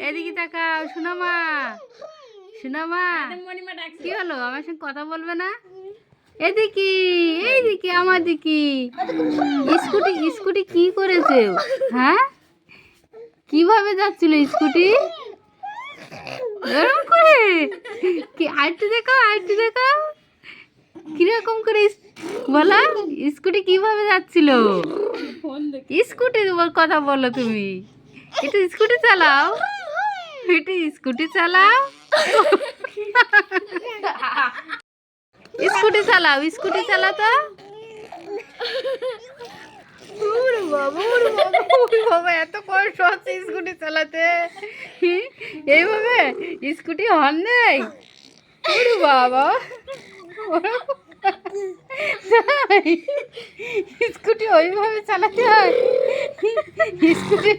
এদিকে তাকাও। সোনামা, সোনামা, কি হলো? আমার সঙ্গে কথা বলবে না? এদিকে, এইদিকে, আমার দিকে। স্কুটি, স্কুটি কি করেছে? হ্যাঁ, কিভাবে যাচ্ছিল স্কুটি? এরকম করে? কি আইটু দেখাও, আইটু দেখাও। কিরকম করে বলা? স্কুটি কিভাবে যাচ্ছিল? স্কুটি কথা বলো তুমি। একটু স্কুটি চালাও, একটু স্কুটি চালাও। স্কুটি চালাও, স্কুটি চালাও তো। ওরে বাবা, ওরে বাবা, ওরে বাবা, এত কষ্ট হচ্ছে স্কুটি চালাতে। এইভাবে স্কুটি হর্ন নেই? ওরে বাবা, স্কুটি ওইভাবে চালাতে হয়? স্কুটি